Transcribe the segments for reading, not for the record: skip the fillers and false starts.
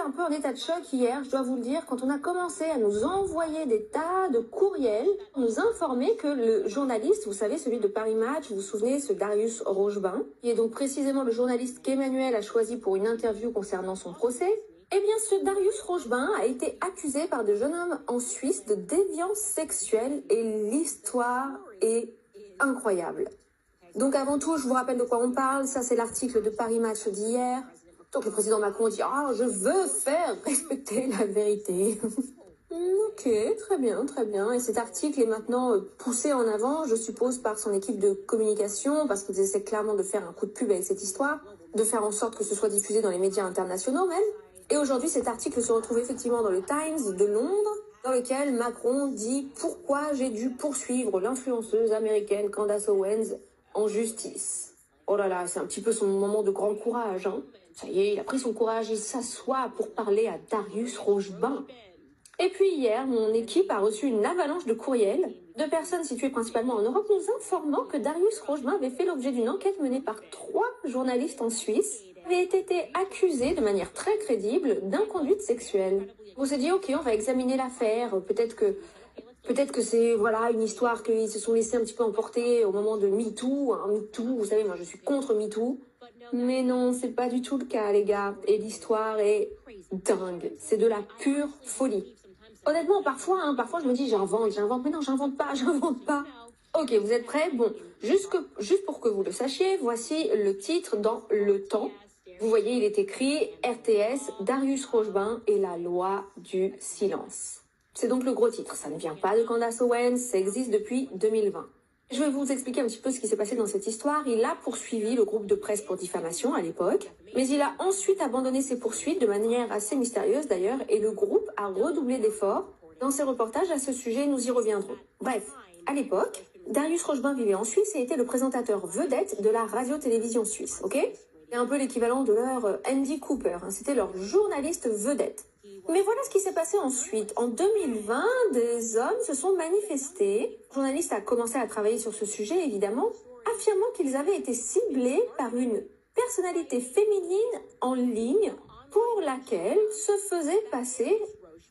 un peu en état de choc hier, je dois vous le dire, quand on a commencé à nous envoyer des tas de courriels, nous informer que le journaliste, vous savez, celui de Paris Match, vous vous souvenez, ce Darius Rochebin, qui est donc précisément le journaliste qu'Emmanuel a choisi pour une interview concernant son procès, eh bien, ce Darius Rochebin a été accusé par de jeunes hommes en Suisse de déviance sexuelle et l'histoire est incroyable. Donc avant tout, je vous rappelle de quoi on parle. Ça, c'est l'article de Paris Match d'hier. Donc le président Macron dit « Ah, je veux faire respecter la vérité ». Ok, très bien, très bien. Et cet article est maintenant poussé en avant, je suppose, par son équipe de communication, parce qu'ils essaient clairement de faire un coup de pub avec cette histoire, de faire en sorte que ce soit diffusé dans les médias internationaux même. Et aujourd'hui, cet article se retrouve effectivement dans le Times de Londres, dans lequel Macron dit « Pourquoi j'ai dû poursuivre l'influenceuse américaine Candace Owens en justice ?» Oh là là, c'est un petit peu son moment de grand courage, hein. Ça y est, il a pris son courage, il s'assoit pour parler à Darius Rochebin. Et puis hier, mon équipe a reçu une avalanche de courriels de personnes situées principalement en Europe nous informant que Darius Rochebin avait fait l'objet d'une enquête menée par 3 journalistes en Suisse, avait été accusé de manière très crédible d'inconduite sexuelle. On s'est dit, ok, on va examiner l'affaire, peut-être que c'est voilà une histoire qu'ils se sont laissés un petit peu emporter au moment de MeToo, hein, MeToo, vous savez, moi je suis contre MeToo. Mais non, c'est pas du tout le cas, les gars. Et l'histoire est dingue. C'est de la pure folie. Honnêtement, parfois je me dis j'invente. Mais non, j'invente pas. Ok, vous êtes prêts? Bon, juste pour que vous le sachiez, voici le titre dans Le Temps. Vous voyez, il est écrit RTS, Darius Rochebin et la loi du silence. C'est donc le gros titre. Ça ne vient pas de Candace Owens, ça existe depuis 2020. Je vais vous expliquer un petit peu ce qui s'est passé dans cette histoire. Il a poursuivi le groupe de presse pour diffamation à l'époque, mais il a ensuite abandonné ses poursuites de manière assez mystérieuse d'ailleurs, et le groupe a redoublé d'efforts. Dans ses reportages à ce sujet, nous y reviendrons. Bref, à l'époque, Darius Rochebin vivait en Suisse et était le présentateur vedette de la radio-télévision suisse, ok? C'est un peu l'équivalent de leur Andy Cooper, hein. C'était leur journaliste vedette. Mais voilà ce qui s'est passé ensuite. En 2020, des hommes se sont manifestés. Le journaliste a commencé à travailler sur ce sujet, évidemment, affirmant qu'ils avaient été ciblés par une personnalité féminine en ligne pour laquelle se faisait passer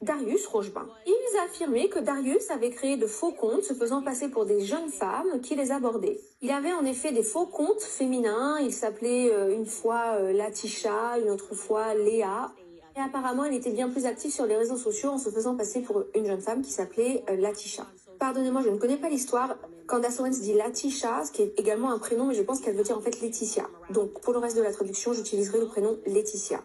Darius Rochebin. Ils affirmaient que Darius avait créé de faux comptes se faisant passer pour des jeunes femmes qui les abordaient. Il avait en effet des faux comptes féminins. Il s'appelait une fois Latisha, une autre fois Léa. Et apparemment, il était bien plus actif sur les réseaux sociaux en se faisant passer pour une jeune femme qui s'appelait Latisha. Pardonnez-moi, je ne connais pas l'histoire. Candace Owens dit Latisha, ce qui est également un prénom, mais je pense qu'elle veut dire en fait Laetitia. Donc, pour le reste de la traduction, j'utiliserai le prénom Laetitia.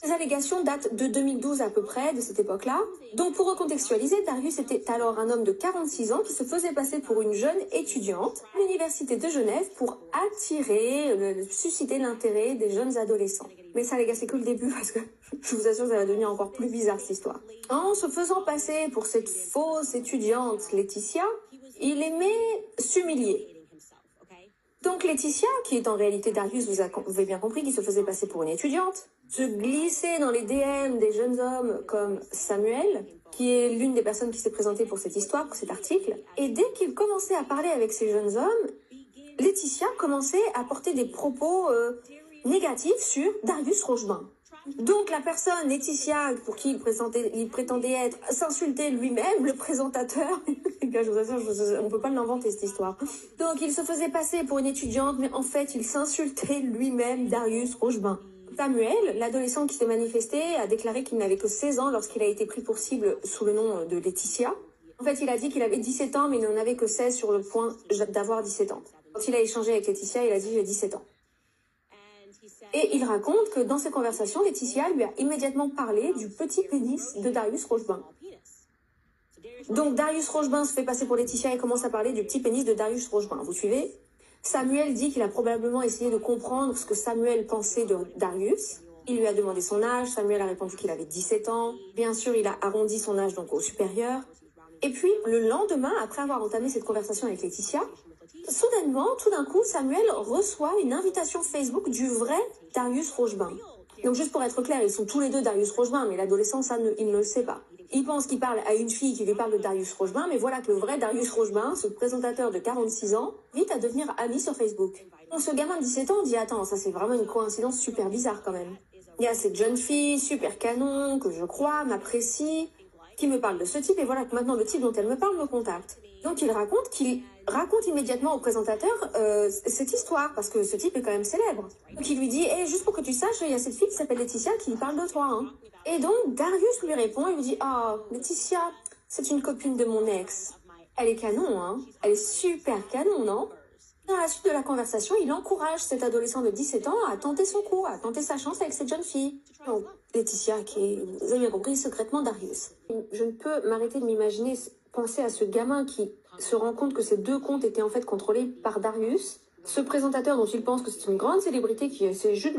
Ces allégations datent de 2012 à peu près, de cette époque-là. Donc, pour recontextualiser, Darius était alors un homme de 46 ans qui se faisait passer pour une jeune étudiante à l'université de Genève pour susciter l'intérêt des jeunes adolescents. Mais ça, les gars, c'est que le début parce que je vous assure, ça va devenir encore plus bizarre, cette histoire. En se faisant passer pour cette fausse étudiante Laetitia, il aimait s'humilier. Donc Laetitia, qui est en réalité Darius, vous avez bien compris, qui se faisait passer pour une étudiante, se glissait dans les DM des jeunes hommes comme Samuel, qui est l'une des personnes qui s'est présentée pour cette histoire, pour cet article. Et dès qu'il commençait à parler avec ces jeunes hommes, Laetitia commençait à porter des propos négatifs sur Darius Rochebin. Donc la personne, Laetitia, pour qui il prétendait être, s'insultait lui-même, le présentateur. Les gars, je vous assure, on peut pas l'inventer cette histoire. Donc il se faisait passer pour une étudiante, mais en fait il s'insultait lui-même, Darius Rochebin. Samuel, l'adolescent qui s'est manifesté, a déclaré qu'il n'avait que 16 ans lorsqu'il a été pris pour cible sous le nom de Laetitia. En fait, il a dit qu'il avait 17 ans, mais il n'en avait que 16 sur le point d'avoir 17 ans. Quand il a échangé avec Laetitia, il a dit « j'ai 17 ans ». Et il raconte que dans ces conversations, Laetitia lui a immédiatement parlé du petit pénis de Darius Rochebin. Donc Darius Rochebin se fait passer pour Laetitia et commence à parler du petit pénis de Darius Rochebin. Vous suivez? Samuel dit qu'il a probablement essayé de comprendre ce que Samuel pensait de Darius. Il lui a demandé son âge, Samuel a répondu qu'il avait 17 ans. Bien sûr, il a arrondi son âge donc au supérieur. Et puis, le lendemain, après avoir entamé cette conversation avec Laetitia, soudainement, tout d'un coup, Samuel reçoit une invitation Facebook du vrai Darius Rochebin. Donc juste pour être clair, ils sont tous les deux Darius Rochebin, mais l'adolescent, ça, il ne le sait pas. Il pense qu'il parle à une fille qui lui parle de Darius Rochebin, mais voilà que le vrai Darius Rochebin, ce présentateur de 46 ans, vite à devenir ami sur Facebook. Donc ce gamin de 17 ans dit « Attends, ça c'est vraiment une coïncidence super bizarre quand même ». Il y a cette jeune fille super canon que je crois m'apprécie, qui me parle de ce type, et voilà que maintenant le type dont elle me parle me contacte. Donc il raconte immédiatement au présentateur cette histoire, parce que ce type est quand même célèbre. Donc il lui dit, juste pour que tu saches, il y a cette fille qui s'appelle Laetitia qui parle de toi. Hein. Et donc Darius lui répond, il lui dit, oh, Laetitia, c'est une copine de mon ex. Elle est canon, hein. Elle est super canon, non? Dans la suite de la conversation, il encourage cet adolescent de 17 ans à tenter son coup, à tenter sa chance avec cette jeune fille. Donc, Laetitia, qui est, vous avez bien compris, secrètement Darius. Je ne peux m'arrêter de m'imaginer, penser à ce gamin qui se rend compte que ces deux comptes étaient en fait contrôlés par Darius. Ce présentateur dont il pense que c'est une grande célébrité qui essaie juste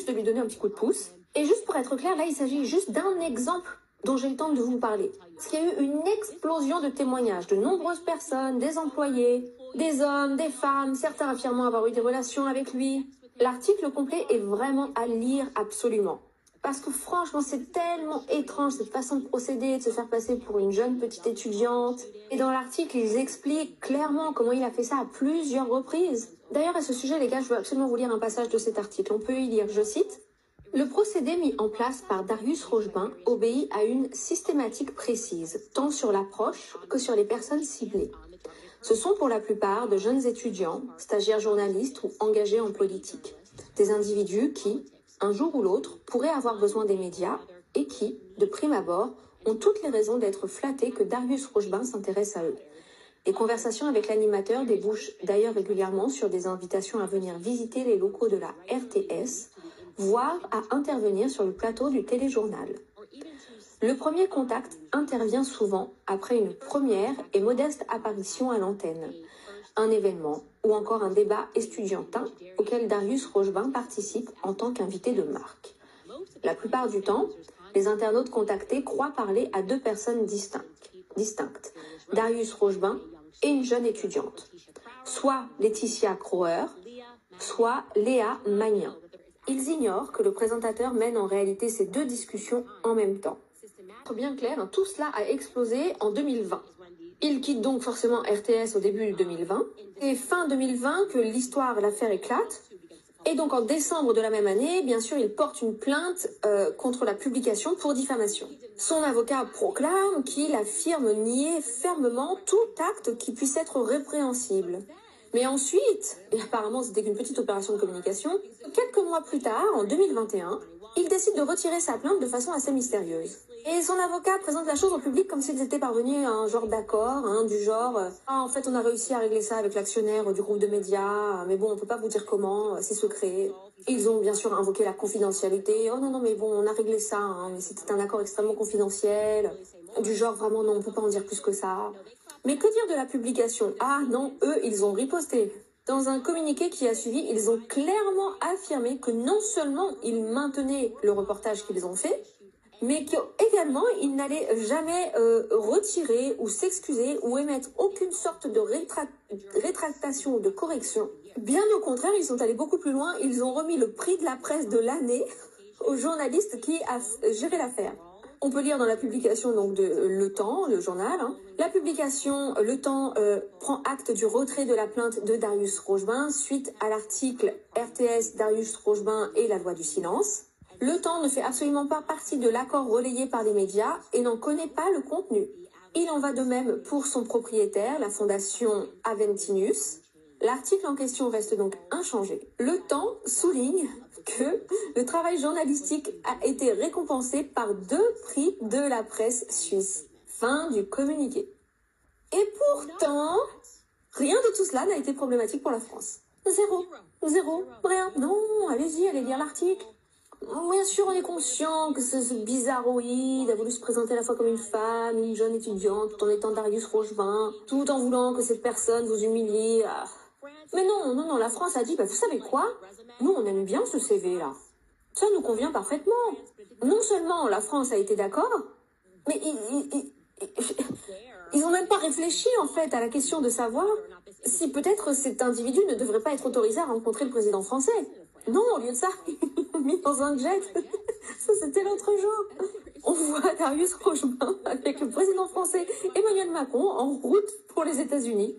de lui donner un petit coup de pouce. Et juste pour être clair, là, il s'agit juste d'un exemple dont j'ai le temps de vous parler. Parce qu'il y a eu une explosion de témoignages de nombreuses personnes, des employés, des hommes, des femmes, certains affirmant avoir eu des relations avec lui. L'article complet est vraiment à lire absolument. Parce que franchement, c'est tellement étrange cette façon de procéder, de se faire passer pour une jeune petite étudiante. Et dans l'article, ils expliquent clairement comment il a fait ça à plusieurs reprises. D'ailleurs, à ce sujet, les gars, je veux absolument vous lire un passage de cet article. On peut y lire, je cite, « Le procédé mis en place par Darius Rochebin obéit à une systématique précise, tant sur l'approche que sur les personnes ciblées. Ce sont pour la plupart de jeunes étudiants, stagiaires journalistes ou engagés en politique. Des individus qui, un jour ou l'autre, pourraient avoir besoin des médias et qui, de prime abord, ont toutes les raisons d'être flattés que Darius Rochebin s'intéresse à eux. Les conversations avec l'animateur débouchent d'ailleurs régulièrement sur des invitations à venir visiter les locaux de la RTS, voire à intervenir sur le plateau du téléjournal. Le premier contact intervient souvent après une première et modeste apparition à l'antenne, un événement ou encore un débat estudiantin auquel Darius Rochebin participe en tant qu'invité de marque. La plupart du temps, les internautes contactés croient parler à deux personnes distinctes, Darius Rochebin et une jeune étudiante, soit Laetitia Croer, soit Léa Magnin. Ils ignorent que le présentateur mène en réalité ces deux discussions en même temps. Pour bien clair, tout cela a explosé en 2020. Il quitte donc forcément RTS au début 2020. C'est fin 2020 que l'affaire éclate. Et donc en décembre de la même année, bien sûr, il porte une plainte contre la publication pour diffamation. Son avocat proclame qu'il affirme nier fermement tout acte qui puisse être répréhensible. Mais ensuite, et apparemment c'était qu'une petite opération de communication, quelques mois plus tard, en 2021, il décide de retirer sa plainte de façon assez mystérieuse. Et son avocat présente la chose au public comme s'ils étaient parvenus à un genre d'accord, du genre « Ah, en fait, on a réussi à régler ça avec l'actionnaire du groupe de médias, mais bon, on peut pas vous dire comment, c'est secret. » Ils ont bien sûr invoqué la confidentialité. « Oh non, mais bon, on a réglé ça, mais c'était un accord extrêmement confidentiel. » Du genre, vraiment, non, on peut pas en dire plus que ça. Mais que dire de la publication? Ah non, eux, ils ont riposté. Dans un communiqué qui a suivi, ils ont clairement affirmé que non seulement ils maintenaient le reportage qu'ils ont fait, mais qu'également ils n'allaient jamais retirer ou s'excuser ou émettre aucune sorte de rétractation ou de correction. Bien au contraire, ils sont allés beaucoup plus loin, ils ont remis le prix de la presse de l'année au journaliste qui a géré l'affaire. On peut lire dans la publication donc de Le Temps, le journal. La publication Le Temps prend acte du retrait de la plainte de Darius Rochebin suite à l'article RTS Darius Rochebin et la loi du silence. Le Temps ne fait absolument pas partie de l'accord relayé par les médias et n'en connaît pas le contenu. Il en va de même pour son propriétaire, la fondation Aventinus. L'article en question reste donc inchangé. Le Temps souligne que le travail journalistique a été récompensé par 2 prix de la presse suisse. Fin du communiqué. Et pourtant, rien de tout cela n'a été problématique pour la France. Zéro, rien. Non, allez lire l'article. Bien sûr, on est conscient que ce bizarroïde a voulu se présenter à la fois comme une femme, une jeune étudiante, tout en étant Darius Rochebin, tout en voulant que cette personne vous humilie. Mais non, la France a dit, vous savez quoi? Nous, on aime bien ce CV-là. Ça nous convient parfaitement. Non seulement la France a été d'accord, mais ils n'ont même pas réfléchi, en fait, à la question de savoir si peut-être cet individu ne devrait pas être autorisé à rencontrer le président français. Non, au lieu de ça, ils l'ont mis dans un jet. Ça, c'était l'autre jour. On voit Darius Rochebin avec le président français Emmanuel Macron en route pour les États-Unis.